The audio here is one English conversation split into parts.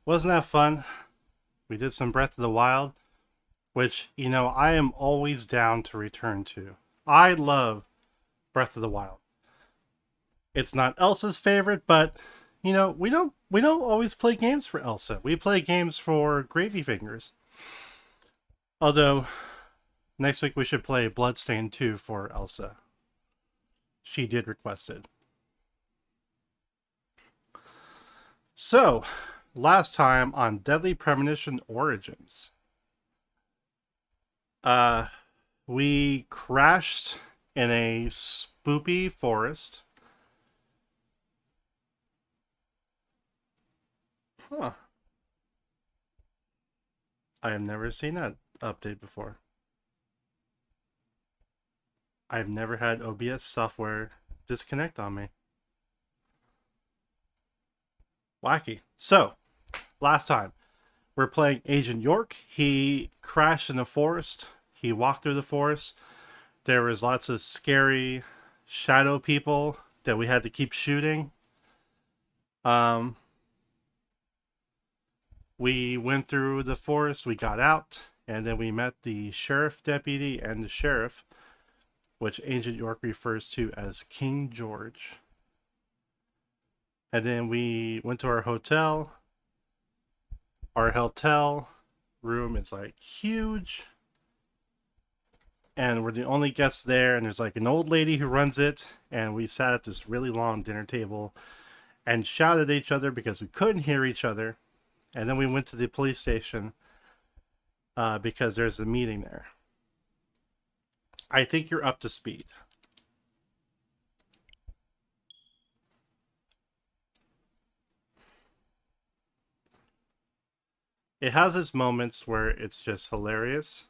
Wasn't that fun? We did some Breath of the Wild, which, I am always down to return to. I love Breath of the Wild. It's not Elsa's favorite, but we don't always play games for Elsa. We play games for GravyFingerz. Although next week we should play Bloodstained 2 for Elsa. She did request it. So, last time on Deadly Premonition Origins, uh, we crashed in a spoopy forest. Huh. I have never seen that update before. I've never had OBS software disconnect on me. Wacky. So, last time, we're playing Agent York. He crashed in the forest. He walked through the forest. There was lots of scary shadow people that we had to keep shooting. Um, we went through the forest, we got out, and then we met the sheriff deputy and the sheriff, which Agent York refers to as King George. And then we went to our hotel. Our hotel room is like huge. And we're the only guests there. And there's like an old lady who runs it. And we sat at this really long dinner table and shouted at each other because we couldn't hear each other. And then we went to the police station because there's a meeting there. I think you're up to speed. It has its moments where it's just hilarious,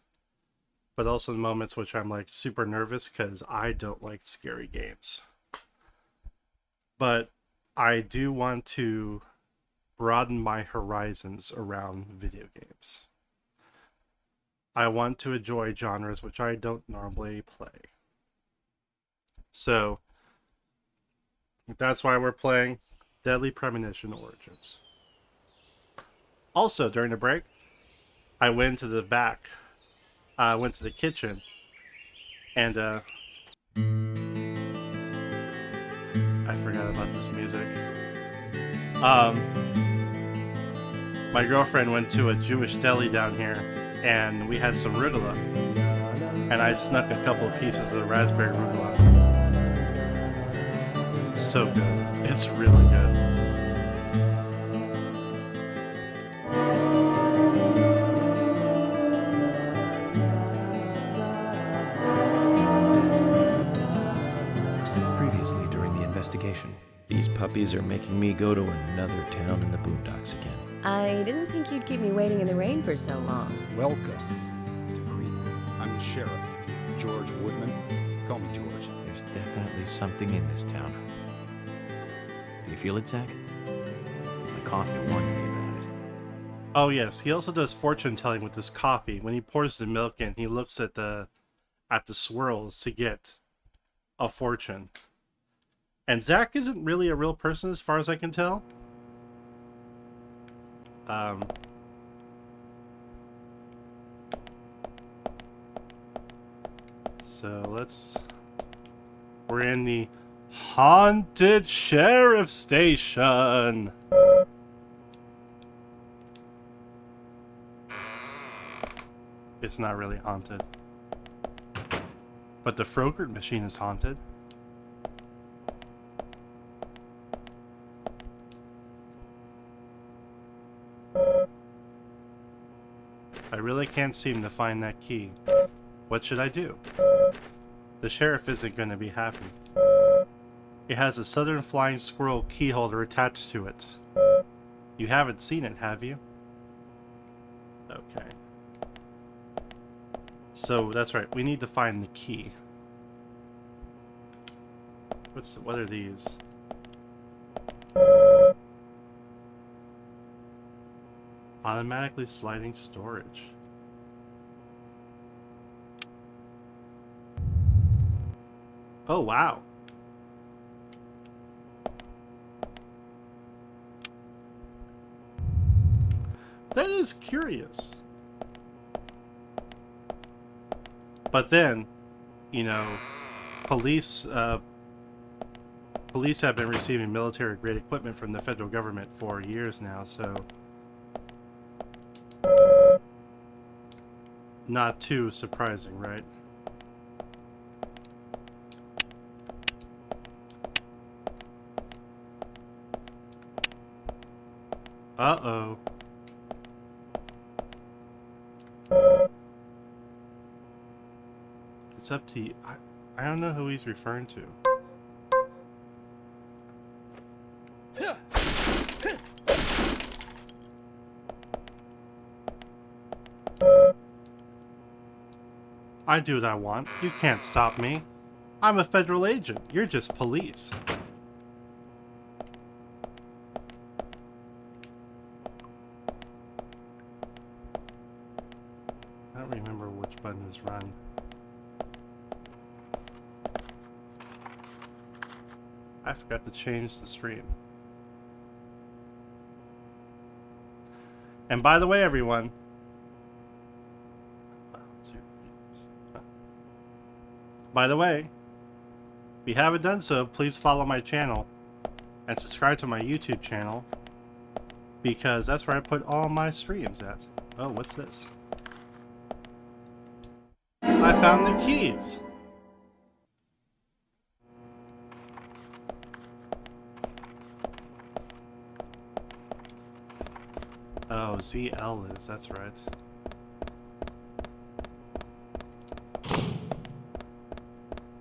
but also the moments which I'm like super nervous because I don't like scary games. But I do want to broaden my horizons around video games. I want to enjoy genres which I don't normally play. So that's why we're playing Deadly Premonition Origins. Also, during the break, I went to the back. I went to the kitchen, and I forgot about this music. My girlfriend went to a Jewish deli down here, and we had some arugula, and I snuck a couple of pieces of the raspberry arugula. So good. It's really good. Previously during the investigation. These puppies are making me go to another town in the boondocks again. I didn't think you'd keep me waiting in the rain for so long. Welcome to Greenwood. I'm the sheriff, George Woodman. Call me George. There's definitely something in this town. Do you feel it, Zach? My coffee warned me about it. Oh yes, he also does fortune telling with this coffee. When he pours the milk in, he looks at the swirls to get a fortune. And Zach isn't really a real person as far as I can tell. So we're in the haunted sheriff station. It's not really haunted. But the Frogurt machine is haunted. I really can't seem to find that key. What should I do? The sheriff isn't going to be happy. It has a southern flying squirrel key holder attached to it. You haven't seen it, have you? Okay. So that's right, we need to find the key. What are these? Automatically sliding storage. Oh, wow. That is curious. But then, you know, police have been receiving military-grade equipment from the federal government for years now, so not too surprising, right? Uh-oh. It's up to you. I don't know who he's referring to. I do what I want. You can't stop me. I'm a federal agent. You're just police. I don't remember which button is run. I forgot to change the stream. And by the way, everyone, by the way, if you haven't done so, please follow my channel and subscribe to my YouTube channel, because that's where I put all my streams at. Oh, what's this? I found the keys. Oh, ZL is, that's right.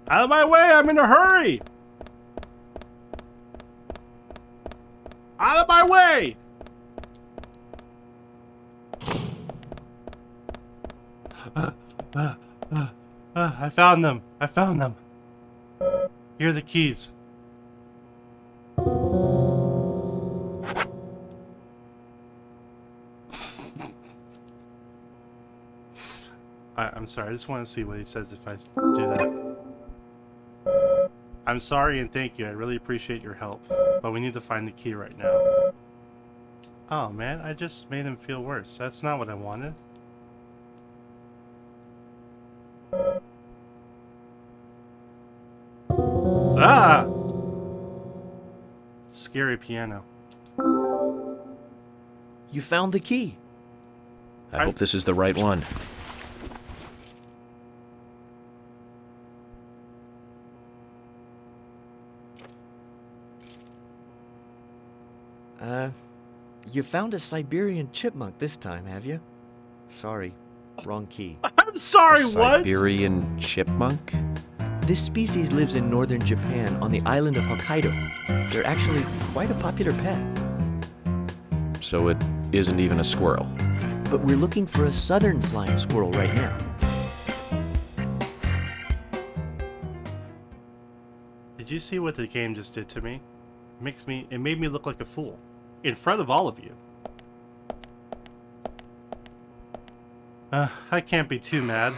Out of my way, I'm in a hurry! Out of my way! I found them. I found them. Here are the keys. I'm sorry, I just want to see what he says if I do that. I'm sorry and thank you. I really appreciate your help. But we need to find the key right now. Oh man, I just made him feel worse. That's not what I wanted. Ah! Scary piano. You found the key. I hope this is the right one. You found a Siberian chipmunk this time, have you? Sorry, wrong key. I'm sorry, what? Siberian chipmunk? This species lives in northern Japan on the island of Hokkaido. They're actually quite a popular pet. So it isn't even a squirrel. But we're looking for a southern flying squirrel right now. Did you see what the game just did to me? It made me look like a fool. In front of all of you. I can't be too mad.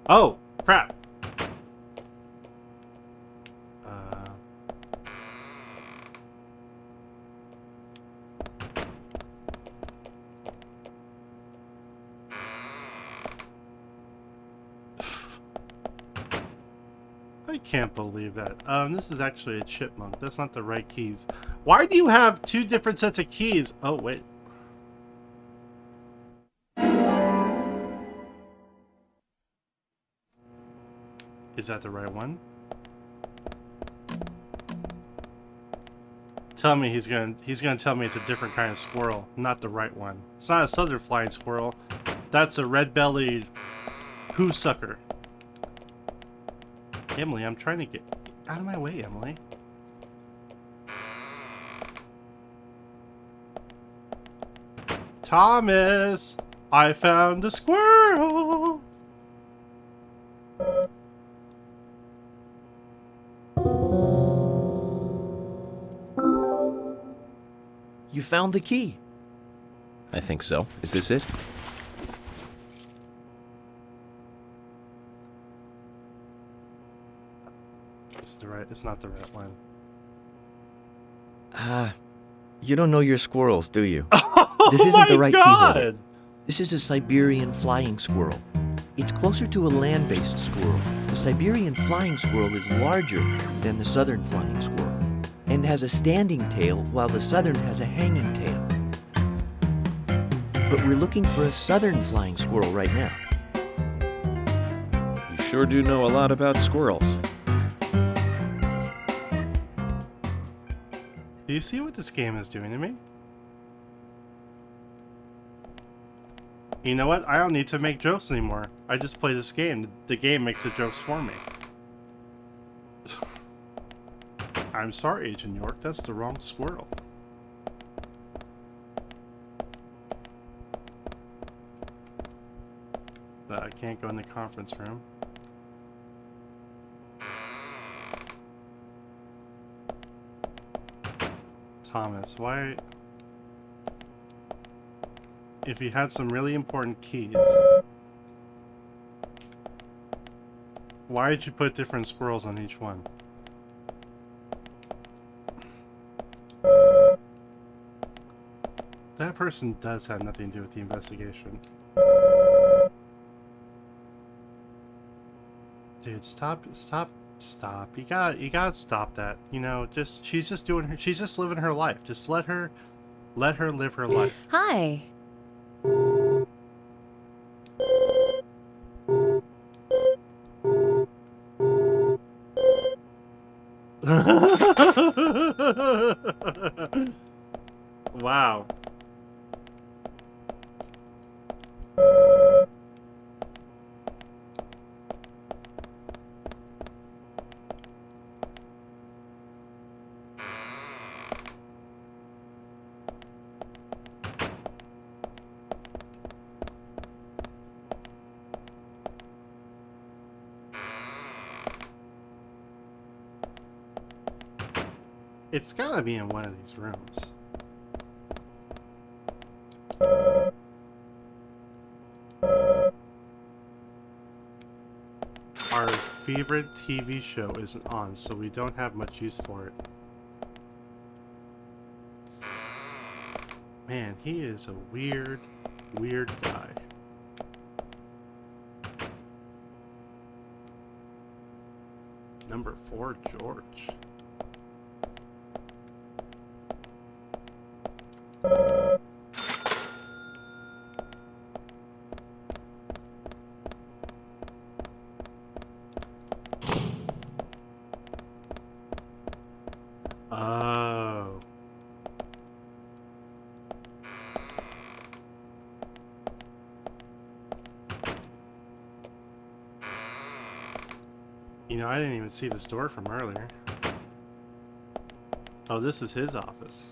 Oh, crap. I can't believe that. This is actually a chipmunk. That's not the right keys. Why do you have two different sets of keys? Oh, wait. Is that the right one? Tell me he's gonna tell me it's a different kind of squirrel, not the right one. It's not a southern flying squirrel. That's a red-bellied hoo-sucker. Emily, I'm trying to get out of my way, Emily. Thomas, I found a squirrel. You found the key. I think so. Is this it? It's not the right one. You don't know your squirrels, do you? This Oh isn't the my right keyhole. god! This is a Siberian flying squirrel. It's closer to a land-based squirrel. The Siberian flying squirrel is larger than the southern flying squirrel and has a standing tail while the southern has a hanging tail. But we're looking for a southern flying squirrel right now. You sure do know a lot about squirrels. Do you see what this game is doing to me? You know what? I don't need to make jokes anymore. I just play this game. The game makes the jokes for me. I'm sorry, Agent York. That's the wrong squirrel. But I can't go in the conference room. Thomas, why... If you had some really important keys, why did you put different squirrels on each one? That person does have nothing to do with the investigation. Dude, stop. You gotta stop that. You know, she's just living her life. Just let her live her life. Hi. Wow. It's gotta be in one of these rooms. Our favorite TV show isn't on, so we don't have much use for it. Man, he is a weird guy. Number 4, George. Oh. You know, I didn't even see this door from earlier. Oh, this is his office.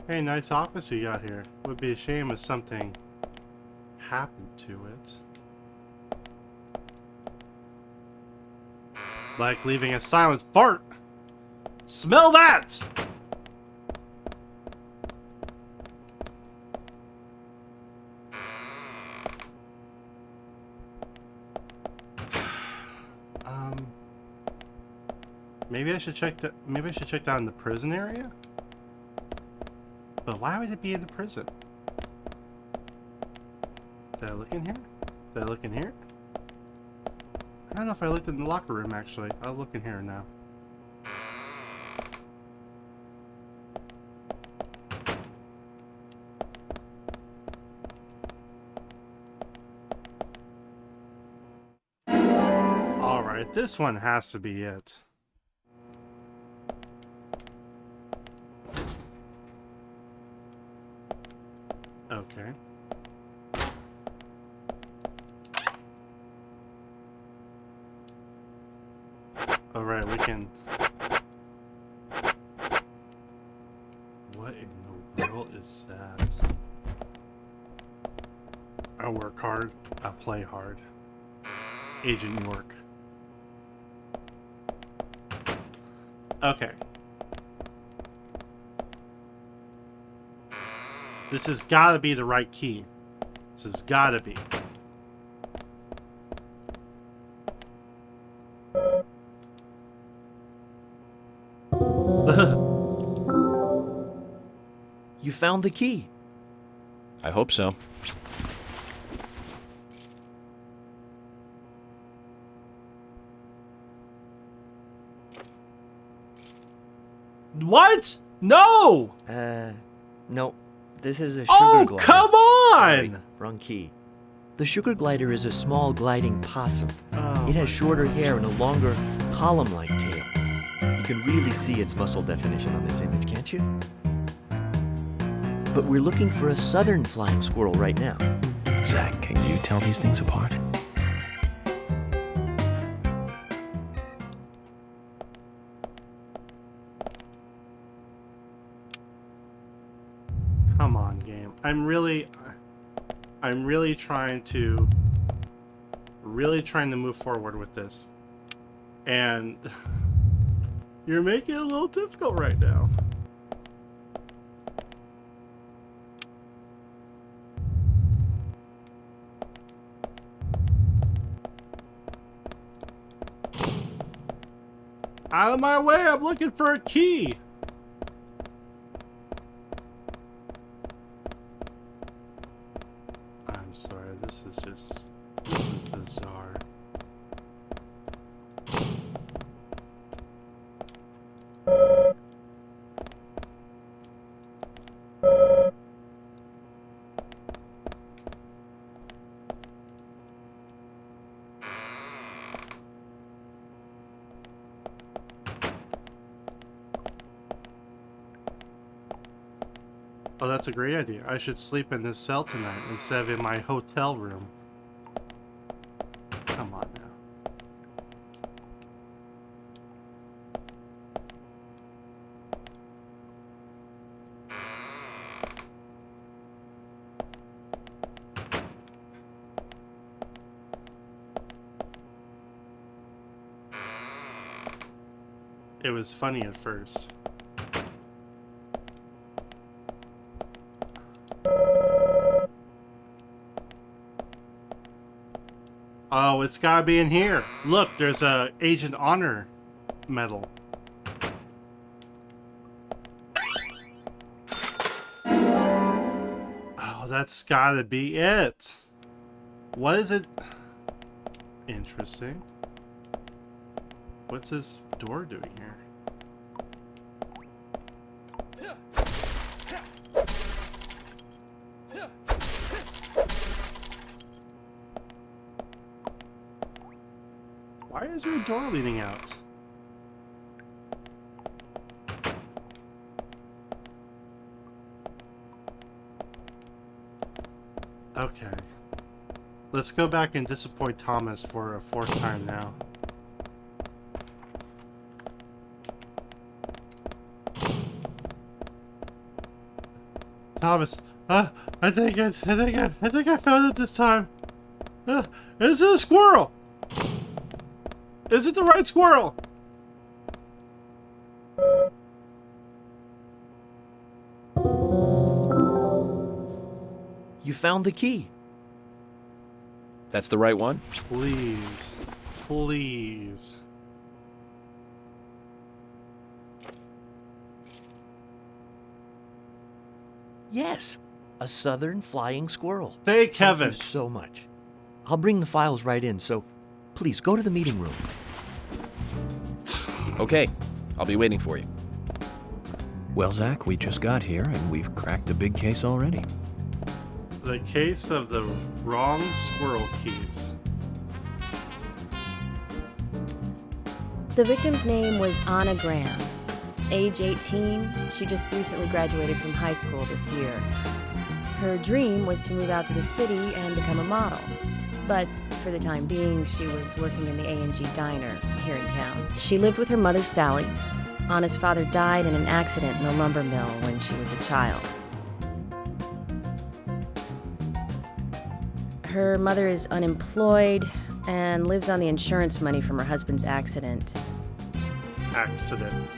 Hey, nice office you got here. Would be a shame if something happened to it. Like leaving a silent fart. Smell that! Maybe I should check that. Maybe I should check down in the prison area. But why would it be in the prison? Did I look in here? Did I look in here? I don't know if I looked in the locker room, actually. I'll look in here now. Alright, this one has to be it. Okay. Alright, we can... What in the world is that? I work hard, I play hard. Agent York. Okay. This has gotta be the right key. This has gotta be. You found the key. I hope so. What? No! No. This is a sugar Oh, glider. come Sorry, on! wrong key. The sugar glider is a small gliding possum. Oh, It has my shorter God. hair and a longer, column-like tail. You can really see its muscle definition on this image, can't you? But we're looking for a southern flying squirrel right now. Zach, can you tell these things apart? Come on, game. I'm really trying to move forward with this. And you're making it a little difficult right now. Out of my way, I'm looking for a key. I'm sorry, this is bizarre. Oh, that's a great idea. I should sleep in this cell tonight instead of in my hotel room. Come on now. It was funny at first. Oh, it's gotta be in here. Look, there's a Agent Honor medal. Oh, that's gotta be it. What is it? Interesting. What's this door doing here? Why is there a door leading out? Okay. Let's go back and disappoint Thomas for a fourth time now. Thomas, I think I found it this time. Is it a squirrel? Is it the right squirrel? You found the key. That's the right one? Please. Please. Yes, a southern flying squirrel. Thank Thank heavens. you so much. I'll bring the files right in, so please go to the meeting room. Okay, I'll be waiting for you. Well, Zach, we just got here and we've cracked a big case already. The case of the wrong squirrel keys. The victim's name was Anna Graham. Age 18, she just recently graduated from high school this year. Her dream was to move out to the city and become a model. But for the time being, she was working in the A&G diner here in town. She lived with her mother, Sally. Anna's father died in an accident in a lumber mill when she was a child. Her mother is unemployed and lives on the insurance money from her husband's accident. Accident.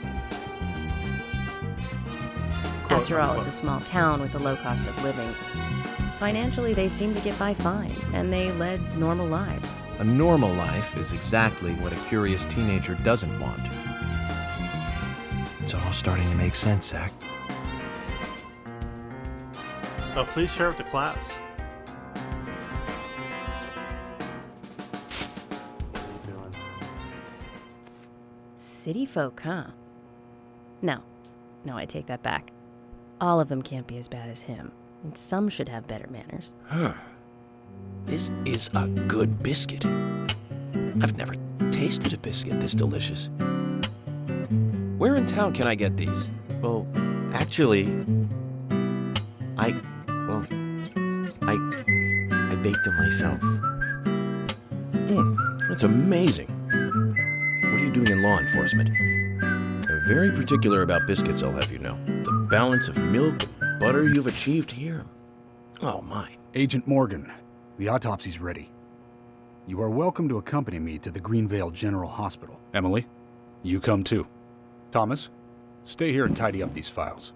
Quote, After all, unquote. it's a small town with a low cost of living. Financially, they seem to get by fine, and they led normal lives. A normal life is exactly what a curious teenager doesn't want. It's all starting to make sense, Zach. Oh, please share with the class. What are you doing? City folk, huh? No, I take that back. All of them can't be as bad as him, and some should have better manners. Huh. This is a good biscuit. I've never tasted a biscuit this delicious. Where in town can I get these? Well, actually, I baked them myself. That's amazing. What are you doing in law enforcement? I'm very particular about biscuits, I'll have you know. The balance of milk and butter you've achieved here. Oh my. Agent Morgan, the autopsy's ready. You are welcome to accompany me to the Greenvale General Hospital. Emily, you come too. Thomas, stay here and tidy up these files.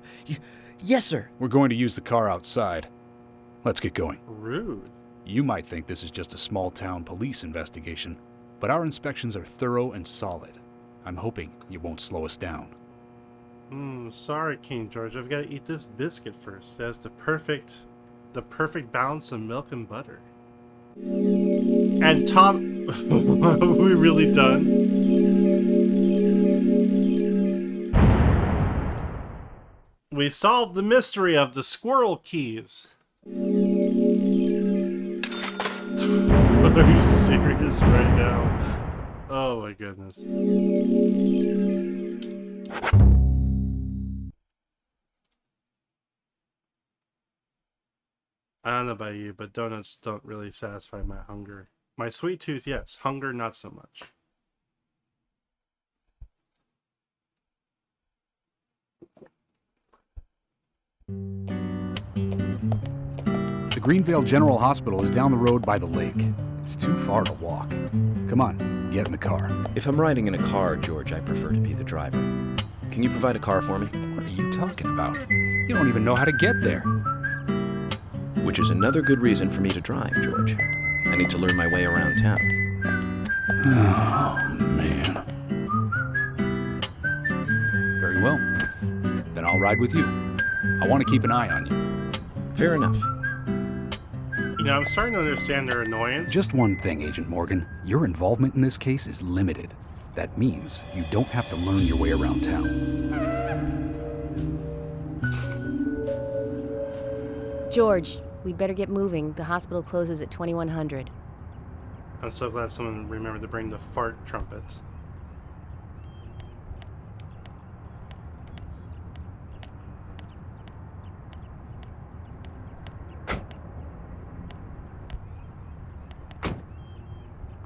Yes, sir. We're going to use the car outside. Let's get going. Rude. You might think this is just a small-town police investigation, but our inspections are thorough and solid. I'm hoping you won't slow us down. Sorry, King George. I've got to eat this biscuit first. It has the perfect balance of milk and butter. And Tom, are we really done? We solved the mystery of the squirrel keys. Are you serious right now? Oh my goodness. I don't know about you, but donuts don't really satisfy my hunger. My sweet tooth, yes. Hunger, not so much. The Greenvale General Hospital is down the road by the lake. It's too far to walk. Come on, get in the car. If I'm riding in a car, George, I prefer to be the driver. Can you provide a car for me? What are you talking about? You don't even know how to get there. Which is another good reason for me to drive, George. I need to learn my way around town. Oh, man. Very well. Then I'll ride with you. I want to keep an eye on you. Fair enough. You know, I'm starting to understand their annoyance. Just one thing, Agent Morgan. Your involvement in this case is limited. That means you don't have to learn your way around town. George, we'd better get moving. The hospital closes at 2100. I'm so glad someone remembered to bring the fart trumpet.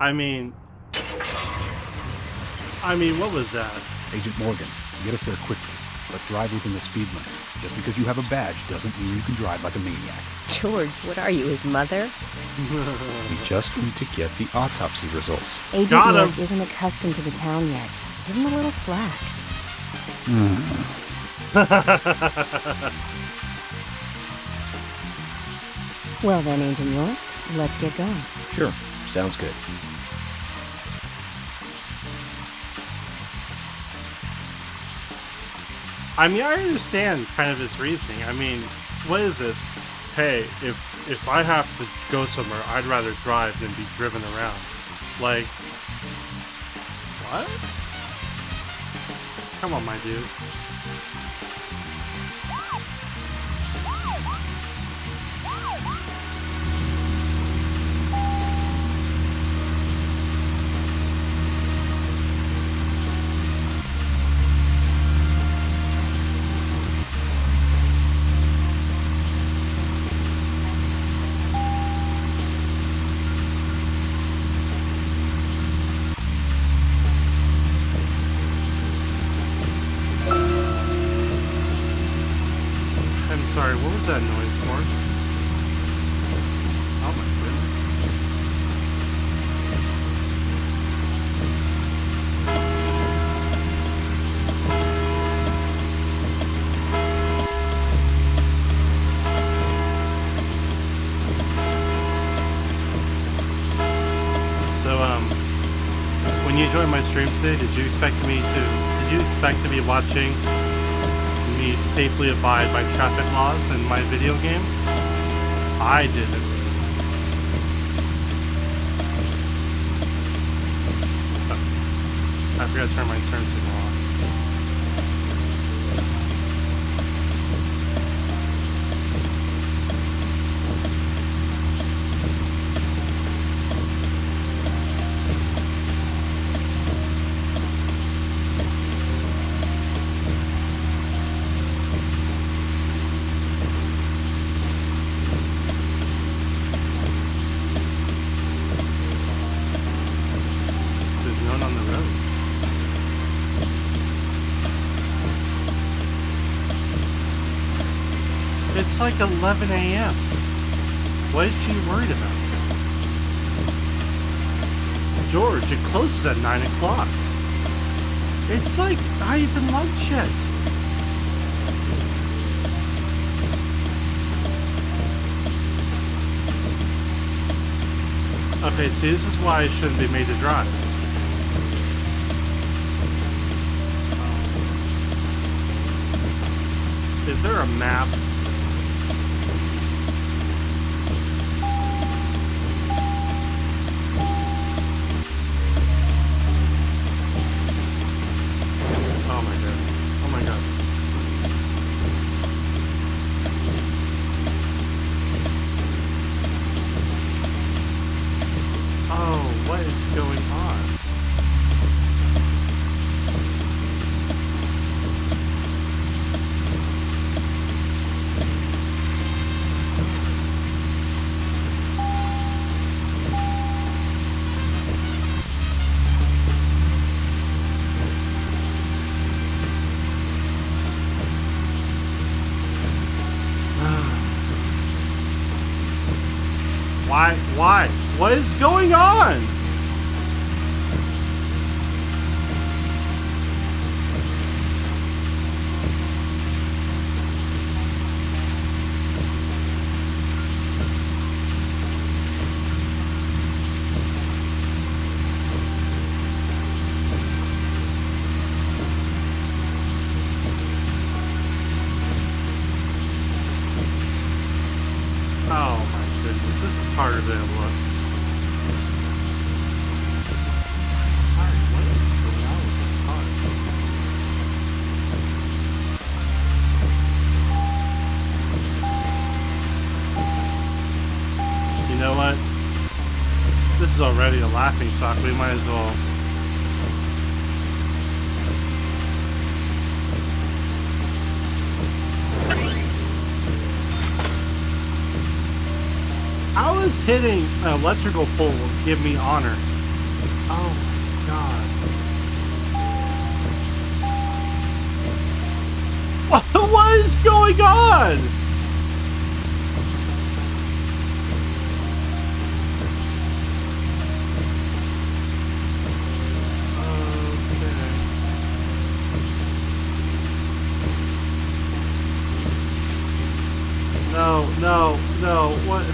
I mean, what was that? Agent Morgan, get us there quickly, but drive within the speed limit. Just because you have a badge doesn't mean you can drive like a maniac. George, what are you, his mother? We just need to get the autopsy results. Agent Got him. York isn't accustomed to the town yet. Give him a little slack. Well then, Agent York, let's get going. Sure, sounds good. I mean, I understand kind of his reasoning. I mean, what is this? Hey, if I have to go somewhere, I'd rather drive than be driven around. Like, what? Come on, my dude. Sorry, what was that noise for? Oh my goodness. So, when you joined my stream today, did you expect to be watching me safely abide by traffic laws in my video game? I didn't. Oh, I forgot to turn my turn signal off. There's no one on the road. It's like 11 a.m. What is she worried about? George, it closes at 9 o'clock. It's like not even lunch yet. Okay, see, this is why I shouldn't be made to drive. Is there a map? Oh my god. Oh my god. Oh, what is going on? Why? What is going on? Oh my goodness, this is harder than it looks. Sorry, what is going on with this car? You know what? This is already a laughing stock, we might as well. How is hitting an electrical pole give me honor? Oh my god. What is going on? No, what?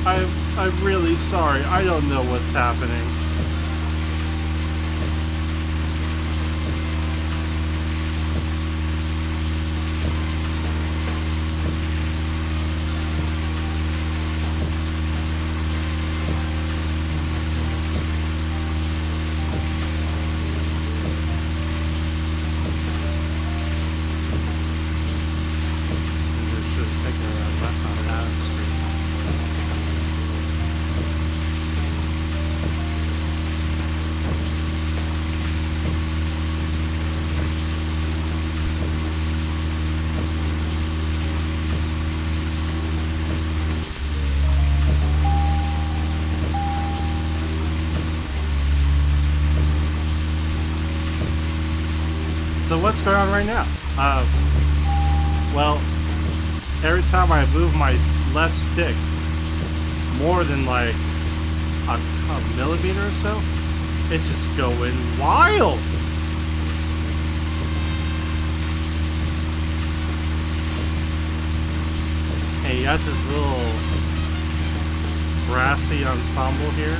I'm really sorry. I don't know what's happening. So what's going on right now? Well, every time I move my left stick more than like a millimeter or so, it's just going wild. And you got this little brassy ensemble here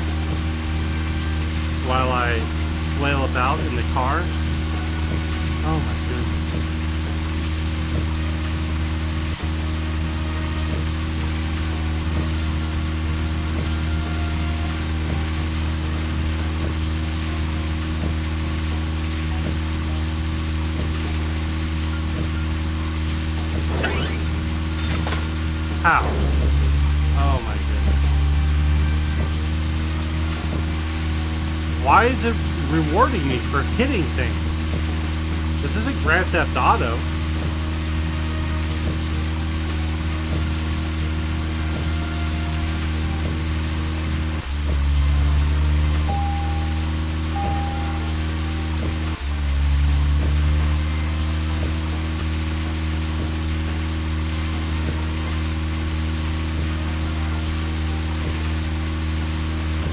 while I flail about in the car. Oh my goodness. Why is it rewarding me for hitting things? This isn't Grand Theft Auto.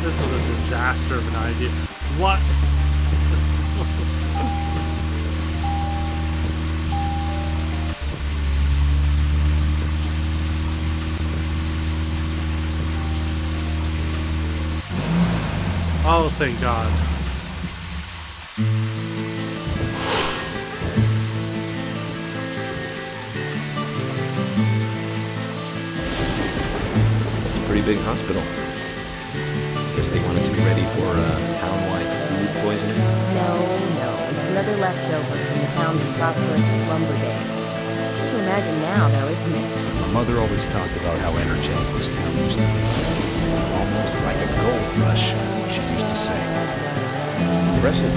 This was a disaster of an idea. What? Oh, thank God. It's a pretty big hospital. Guess they wanted to be ready for town-wide food poisoning. No. It's another leftover from the town's prosperous slumber days. Hard to imagine now, though, isn't it? My mother always talked about how energetic this town used to be. Almost like a gold rush, she used to say. Impressive.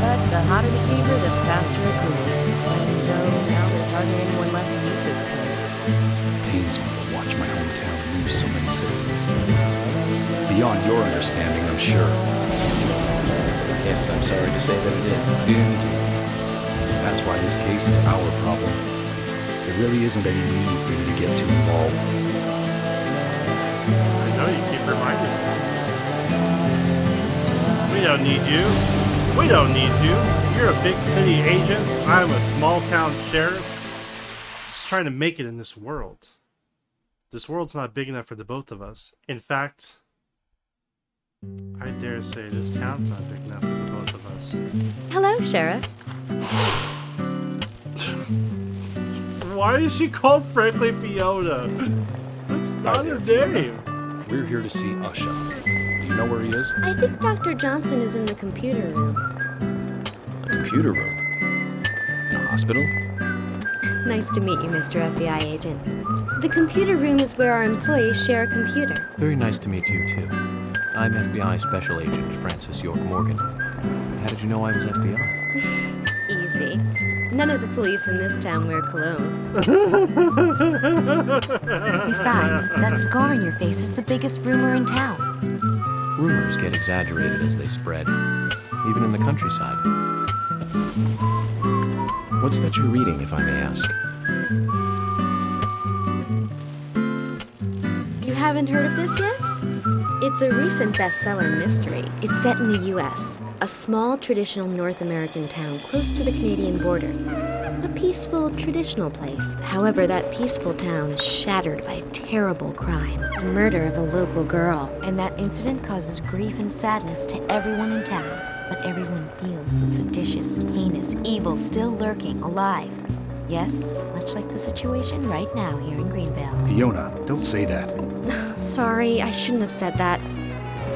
But the hotter the fever, the faster it cools. And so now there's hardly anyone left to eat this place. Pains me to watch my hometown lose so many citizens. Beyond your understanding, I'm sure. Yes, I'm sorry to say that it is. Indeed. That's why this case is our problem. There really isn't any need for you to get too involved. I know, you keep reminding me. We don't need you. We don't need you. You're a big city agent. I'm a small town sheriff. Just trying to make it in this world. This world's not big enough for the both of us. In fact, I dare say this town's not big enough for the both of us. Hello, Sheriff. Why is she called Frankly Fiona? That's not her name. We're here to see Usha. Do you know where he is? I think Dr. Johnson is in the computer room. A computer room? In a hospital? Nice to meet you, Mr. FBI agent. The computer room is where our employees share a computer. Very nice to meet you, too. I'm FBI Special Agent Francis York Morgan. How did you know I was FBI? Easy. None of the police in this town wear cologne. Besides, that scar on your face is the biggest rumor in town. Rumors get exaggerated as they spread, even in the countryside. What's that you're reading, if I may ask? You haven't heard of this yet? It's a recent bestseller mystery. It's set in the U.S., a small traditional North American town close to the Canadian border. A peaceful, traditional place. However, that peaceful town is shattered by a terrible crime, the murder of a local girl. And that incident causes grief and sadness to everyone in town. But everyone feels the seditious, heinous evil still lurking, alive. Yes, much like the situation right now here in Greenvale. Fiona, don't say that. Sorry, I shouldn't have said that.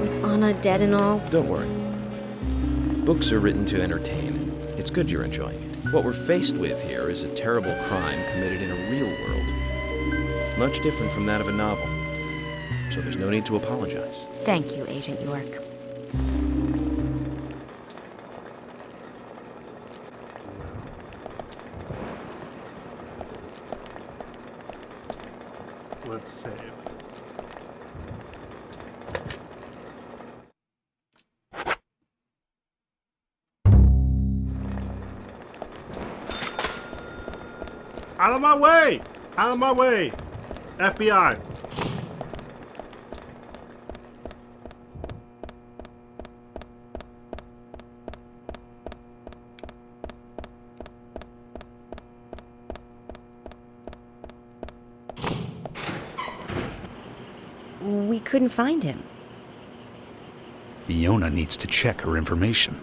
With Anna dead and all. Don't worry. Books are written to entertain. It's good you're enjoying it. What we're faced with here is a terrible crime committed in a real world. Much different from that of a novel. So there's no need to apologize. Thank you, Agent York. Let's save. Out of my way! Out of my way! FBI! We couldn't find him. Fiona needs to check her information.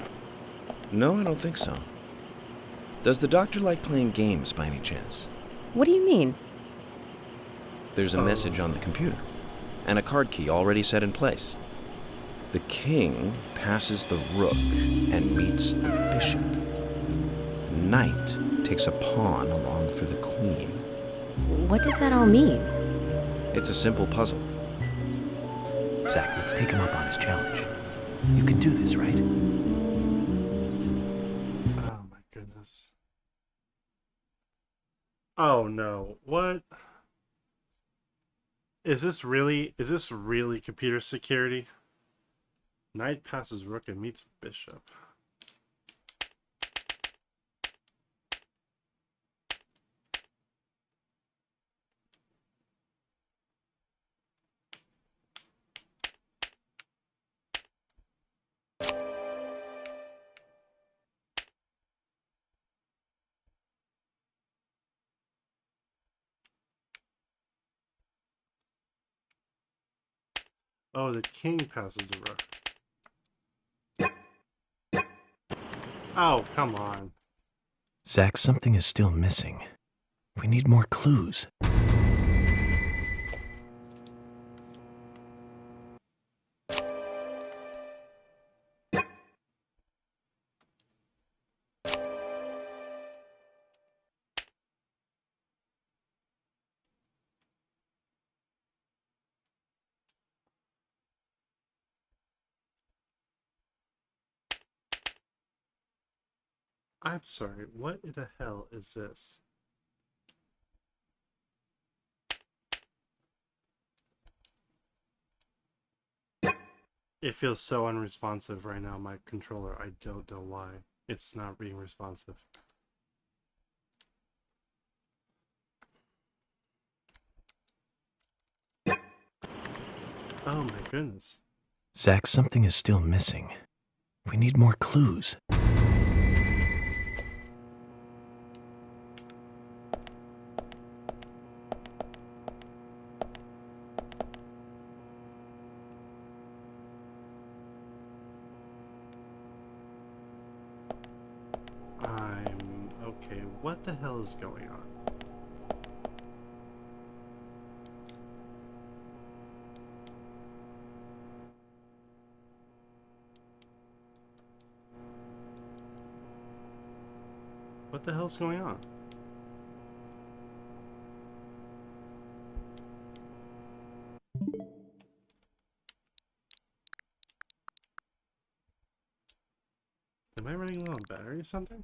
No, I don't think so. Does the doctor like playing games by any chance? What do you mean? There's a message on the computer, and a card key already set in place. The king passes the rook and meets the bishop. The knight takes a pawn along for the queen. What does that all mean? It's a simple puzzle. Zach, let's take him up on his challenge. You can do this, right? Oh my goodness. Oh no. What? Is this really computer security? Knight passes rook and meets bishop. Oh, the king passes a rook. Oh, come on. Zach, something is still missing. We need more clues. I'm sorry, what the hell is this? It feels so unresponsive right now, my controller. I don't know why. It's not being responsive. Oh my goodness. Zach, something is still missing. We need more clues. Okay, what the hell is going on? What the hell's going on? Am I running low on battery or something?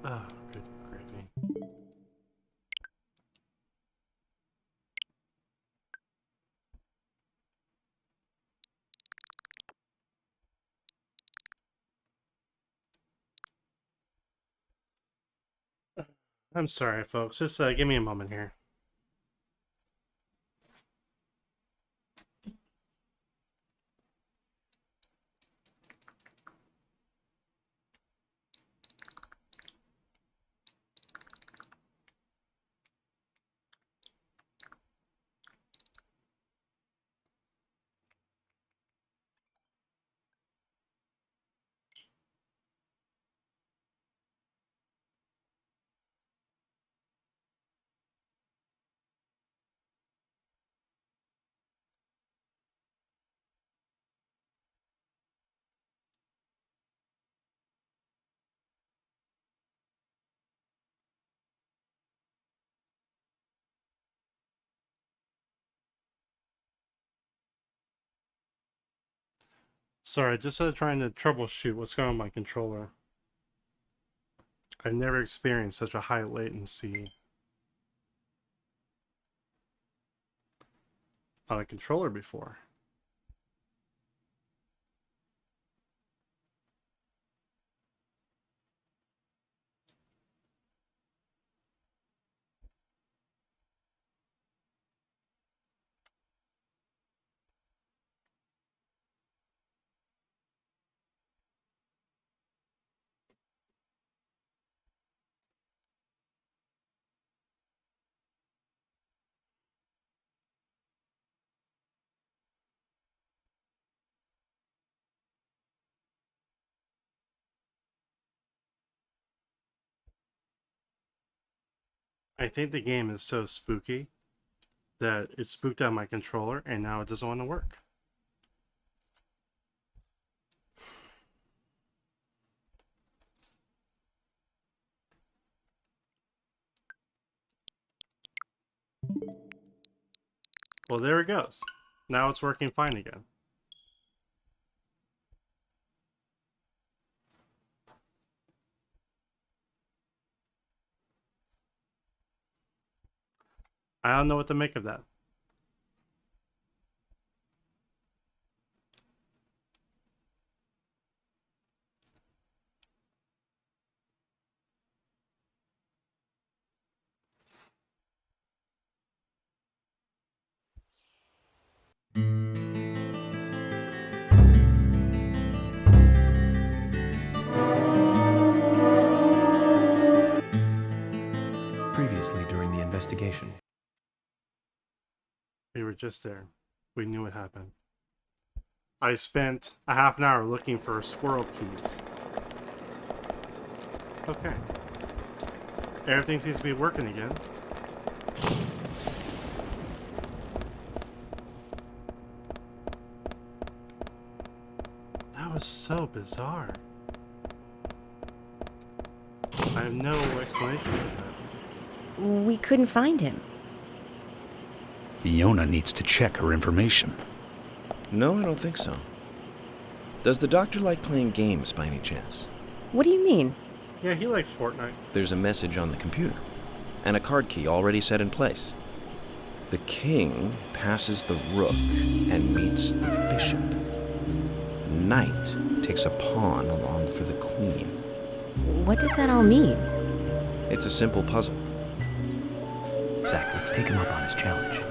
Oh, good gravy. I'm sorry, folks. Just give me a moment here. Sorry, just trying to troubleshoot what's going on with my controller. I've never experienced such a high latency on a controller before. I think the game is so spooky that it spooked out my controller and now it doesn't want to work. Well, there it goes. Now it's working fine again. I don't know what to make of that. Previously during the investigation. We were just there. We knew what happened. I spent a half an hour looking for squirrel keys. Okay. Everything seems to be working again. That was so bizarre. I have no explanation for that. We couldn't find him. Fiona needs to check her information. No, I don't think so. Does the doctor like playing games by any chance? What do you mean? Yeah, he likes Fortnite. There's a message on the computer, and a card key already set in place. The king passes the rook and meets the bishop. The knight takes a pawn along for the queen. What does that all mean? It's a simple puzzle. Zach, let's take him up on his challenge.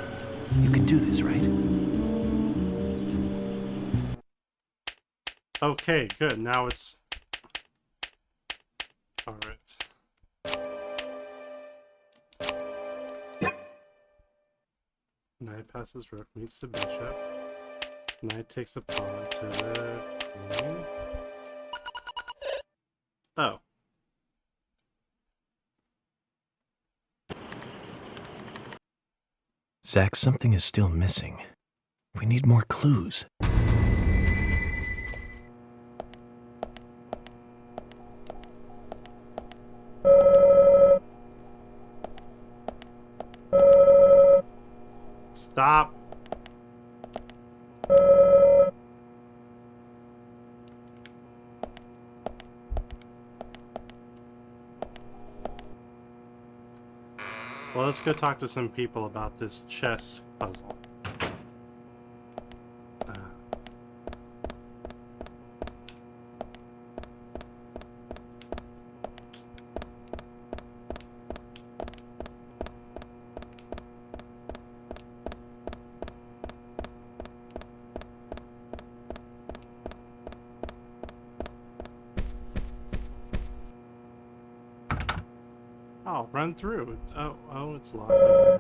You can do this, right? Okay, good. Now it's... Alright. Knight passes rook, meets the bishop. Knight takes the pawn to the queen. Oh. Zach, something is still missing. We need more clues. Stop. Well, let's go talk to some people about this chess puzzle. Oh, run through. Oh, it's locked. Okay.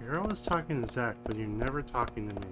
You're always talking to Zach, but you're never talking to me.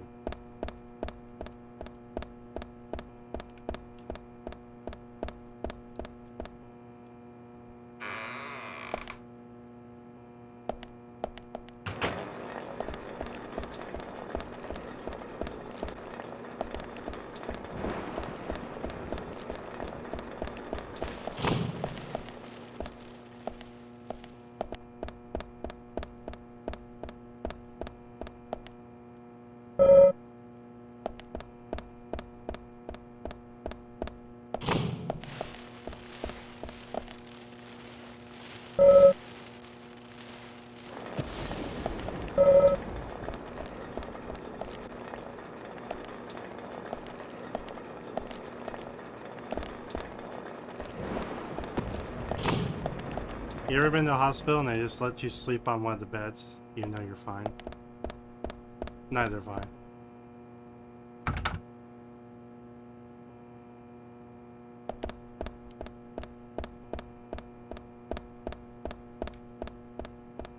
You ever been to a hospital and they just let you sleep on one of the beds? You know you're fine. Neither have I.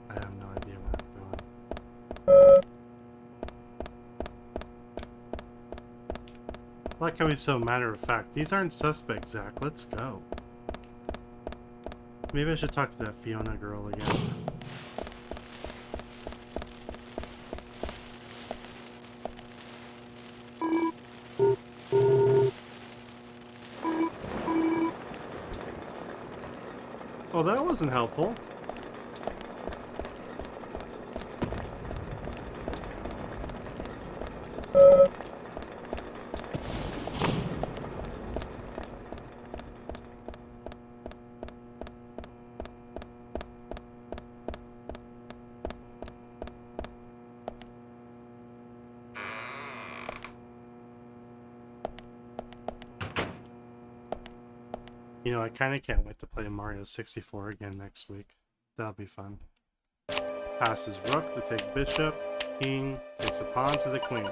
I have no idea where I'm going. like how he's so matter of fact. These aren't suspects, Zach. Let's go. Maybe I should talk to that Fiona girl again. Oh, that wasn't helpful. You know, I kind of can't wait to play Mario 64 again next week. That'll be fun. Passes rook to take bishop. King takes a pawn to the queen.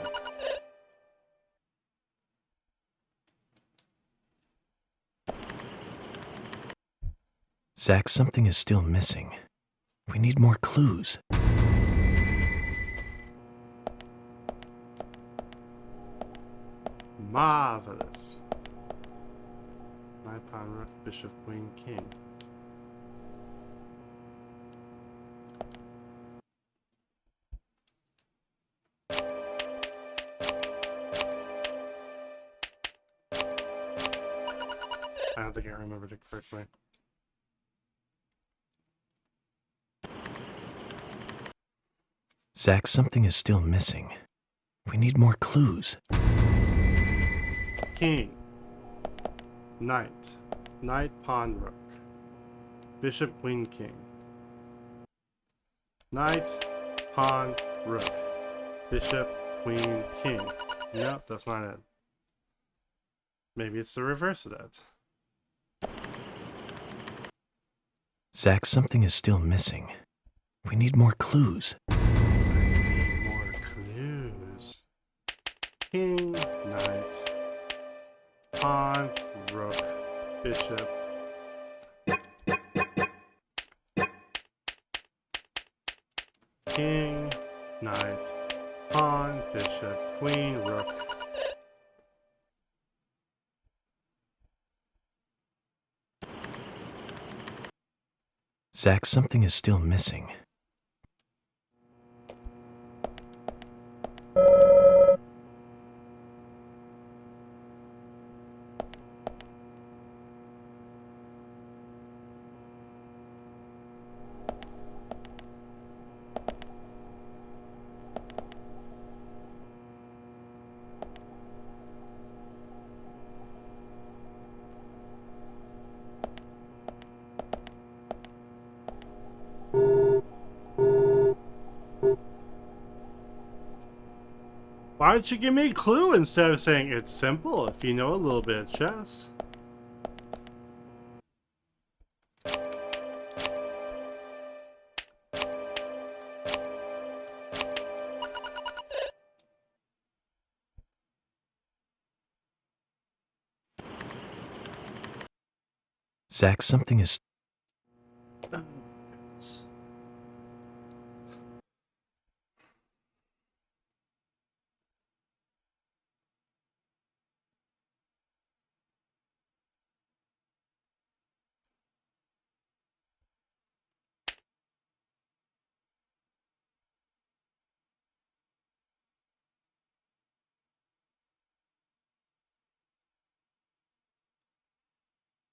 Zach, something is still missing. We need more clues. Marvelous. Knight, pawn, rook, bishop, queen, king. I don't think I remembered it correctly. Zach, something is still missing. We need more clues. King. Knight. Knight, pawn, rook. Bishop, queen, king. Knight, pawn, rook. Bishop, queen, king. No, that's not it. Maybe it's the reverse of that. Zach, something is still missing. We need more clues. I need more clues. King, knight, pawn, rook, bishop. King, knight, pawn, bishop, queen, rook. Zach, something is still missing. Why don't you give me a clue instead of saying it's simple if you know a little bit of chess? Zach, something is... Oh, goodness.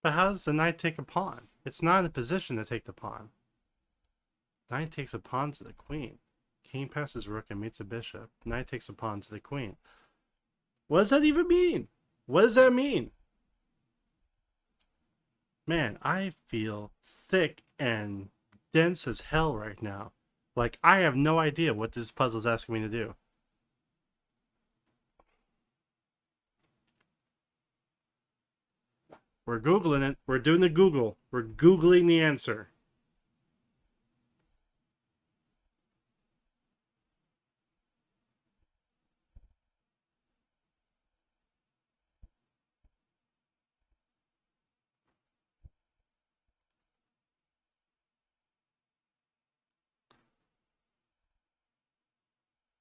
But how does the knight take a pawn? It's not in a position to take the pawn. Knight takes a pawn to the queen. King passes rook and meets a bishop. Knight takes a pawn to the queen. What does that even mean? What does that mean? Man, I feel thick and dense as hell right now. Like, I have no idea what this puzzle's asking me to do. We're Googling it. We're doing the Google. We're Googling the answer.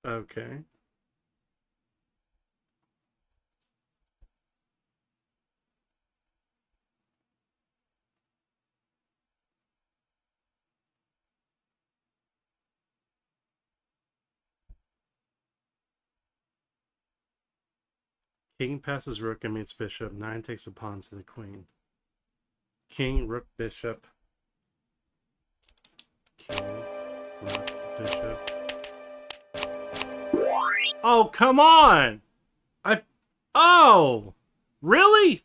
Okay. King passes rook and meets bishop. 9 takes a pawn to the queen. King, rook, bishop. King, rook, bishop. Oh, come on! Oh! Really?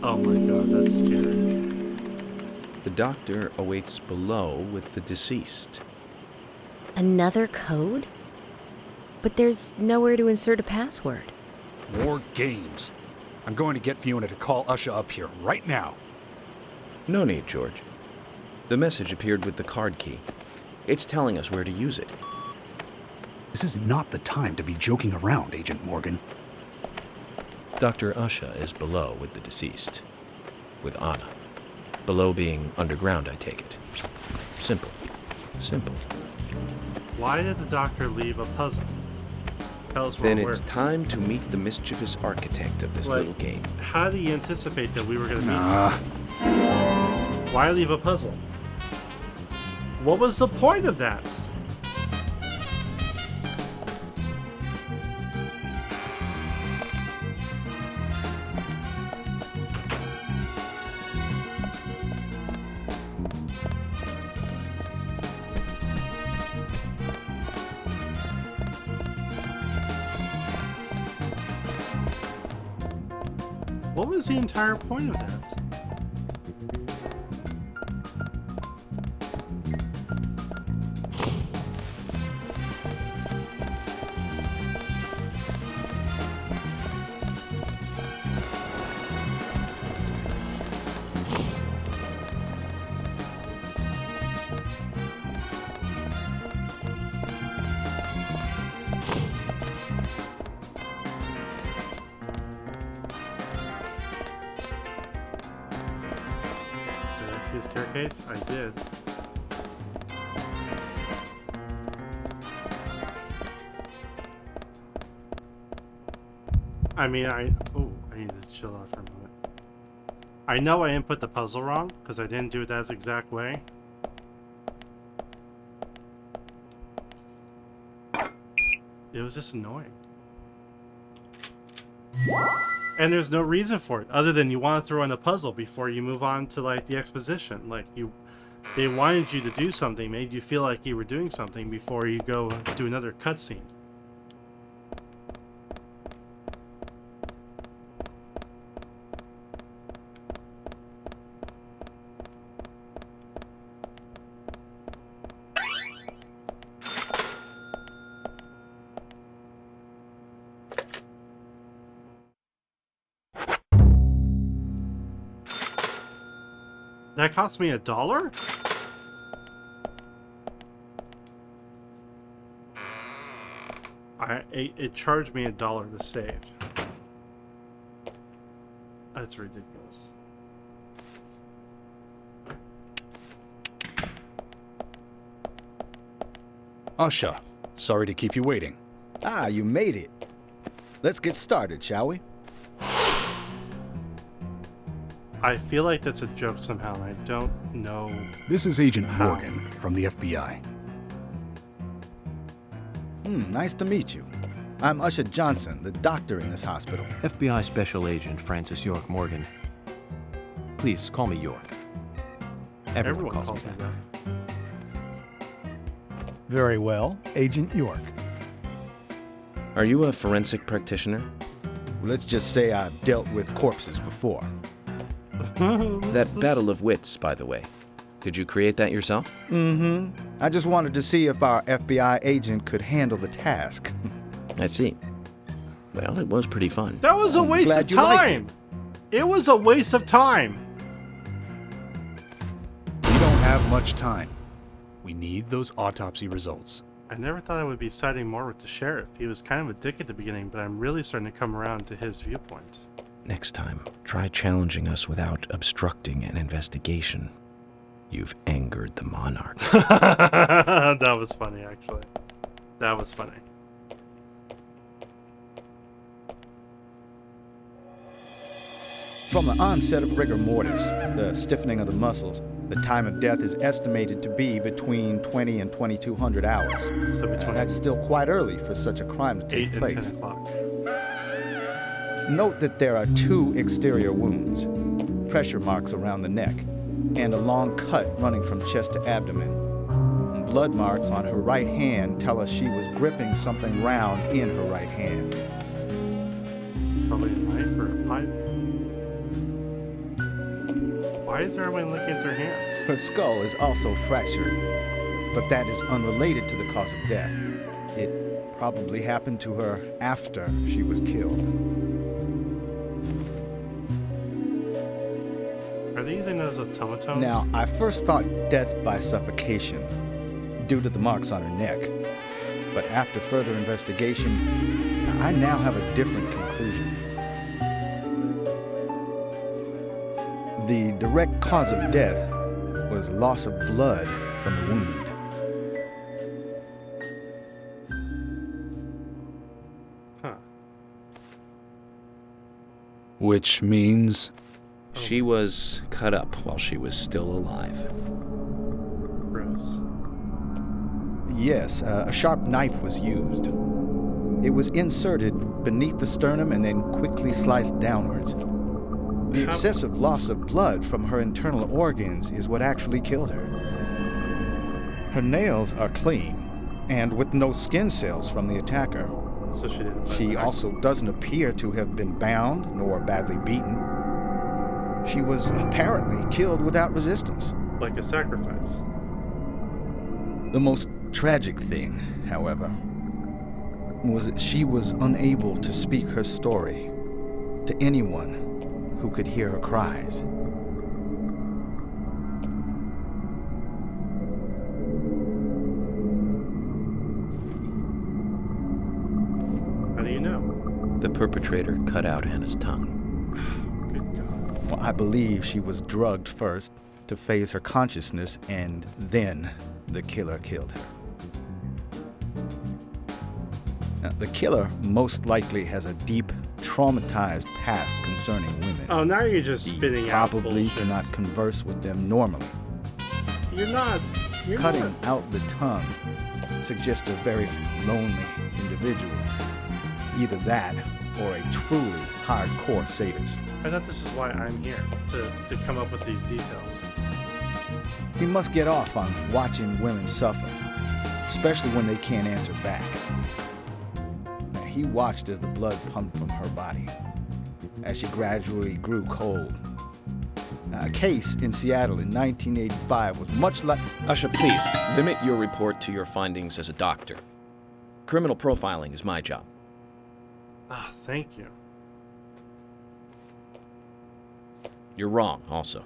Oh my god, that's scary. The doctor awaits below with the deceased. Another code? But there's nowhere to insert a password. More games. I'm going to get Fiona to call Usha up here right now. No need, George. The message appeared with the card key. It's telling us where to use it. This is not the time to be joking around, Agent Morgan. Dr. Usha is below with the deceased. With Anna. Below being underground, I take it. Simple. Simple. Why did the doctor leave a puzzle? Tell us Then where. it's time to meet the mischievous architect of this little game. How do you anticipate that we were going to meet Nah. him? Why leave a puzzle? What was the point of that? What was the entire point of that? Did I see a staircase? I did. I mean, I need to chill out for a moment. I know I input the puzzle wrong, because I didn't do it that exact way. It was just annoying. And there's no reason for it, other than you want to throw in a puzzle before you move on to, like, the exposition. Like, they wanted you to do something, made you feel like you were doing something before you go do another cutscene. That cost me $1? It charged me $1 to save. That's ridiculous. Usha, sorry to keep you waiting. Ah, you made it. Let's get started, shall we? I feel like that's a joke somehow, and I don't know. This is Agent How? Morgan from the FBI. Nice to meet you. I'm Usha Johnson, the doctor in this hospital. FBI Special Agent Francis York Morgan. Please call me York. Everyone calls me that. Very well, Agent York. Are you a forensic practitioner? Let's just say I've dealt with corpses before. That battle of wits, by the way. Did you create that yourself? I just wanted to see if our FBI agent could handle the task. I see. Well, it was pretty fun. That was a waste of glad you liked time! It was a waste of time! We don't have much time. We need those autopsy results. I never thought I would be siding more with the sheriff. He was kind of a dick at the beginning, but I'm really starting to come around to his viewpoint. Next time, try challenging us without obstructing an investigation. You've angered the monarch. That was funny, actually. That was funny. From the onset of rigor mortis, the stiffening of the muscles, the time of death is estimated to be between 20 and 2200 hours. So between That's still quite early for such a crime to 8 take and place. 10 o'clock. Note that there are 2 exterior wounds, pressure marks around the neck, and a long cut running from chest to abdomen. Blood marks on her right hand tell us she was gripping something round in her right hand. Probably a knife or a pipe. Why is everyone looking at their hands? Her skull is also fractured, but that is unrelated to the cause of death. It probably happened to her after she was killed. Are they using those automatones? Now, I first thought death by suffocation, due to the marks on her neck. But after further investigation, I now have a different conclusion. The direct cause of death was loss of blood from the wound. Huh. Which means... She was cut up while she was still alive. Gross. Yes, a sharp knife was used. It was inserted beneath the sternum and then quickly sliced downwards. The excessive loss of blood from her internal organs is what actually killed her. Her nails are clean, and with no skin cells from the attacker. So she didn't fight She back. also doesn't appear to have been bound nor badly beaten. She was apparently killed without resistance. Like a sacrifice. The most tragic thing, however, was that she was unable to speak her story to anyone who could hear her cries. How do you know? The perpetrator cut out Anna's tongue. Good God. Well, I believe she was drugged first to phase her consciousness, and then the killer killed her. Now, the killer most likely has a deep, traumatized past concerning women. Oh, now you're just He spitting out probably bullshit. cannot converse with them normally. You're not. You're Cutting not. out the tongue suggests a very lonely individual. Either that or a truly hardcore sadist. I thought this is why I'm here, to come up with these details. He must get off on watching women suffer, especially when they can't answer back. Now, he watched as the blood pumped from her body, as she gradually grew cold. Now, a case in Seattle in 1985 was much like... Usha, please, limit your report to your findings as a doctor. Criminal profiling is my job. Ah, thank you. You're wrong, also.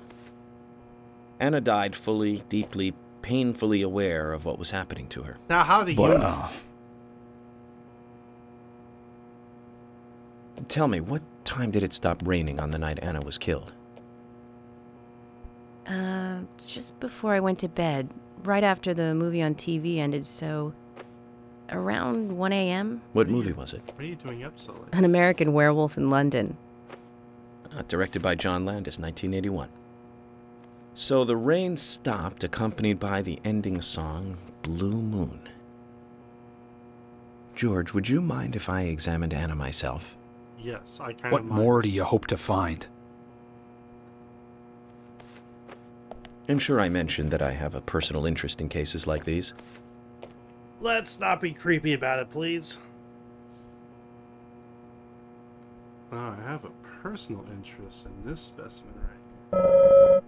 Anna died fully, deeply, painfully aware of what was happening to her. Now, how do you But, know? Tell me, what time did it stop raining on the night Anna was killed? Just before I went to bed, right after the movie on TV ended, so around 1 a.m. What movie was it? What are you doing up so late? An American Werewolf in London. Directed by John Landis, 1981. So the rain stopped, accompanied by the ending song, Blue Moon. George, would you mind if I examined Anna myself? Yes, I kind What of more do you hope to find? I'm sure I mentioned that I have a personal interest in cases like these. Let's not be creepy about it, please. Oh, I have a personal interest in this specimen right here.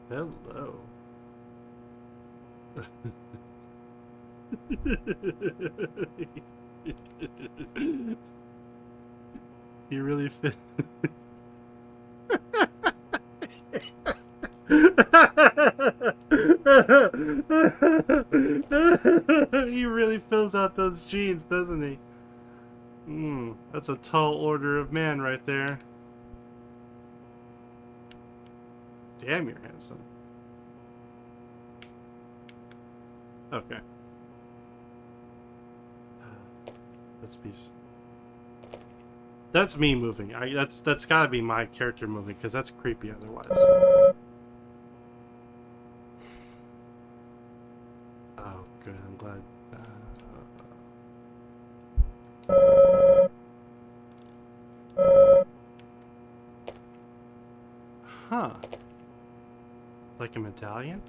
Hello. You really fit. He really fills out those jeans, doesn't he? That's a tall order of man right there. Damn, you're handsome. Okay. That's me moving. That's gotta be my character moving, because that's creepy otherwise. Oh, good. I'm glad. Huh. Like a medallion?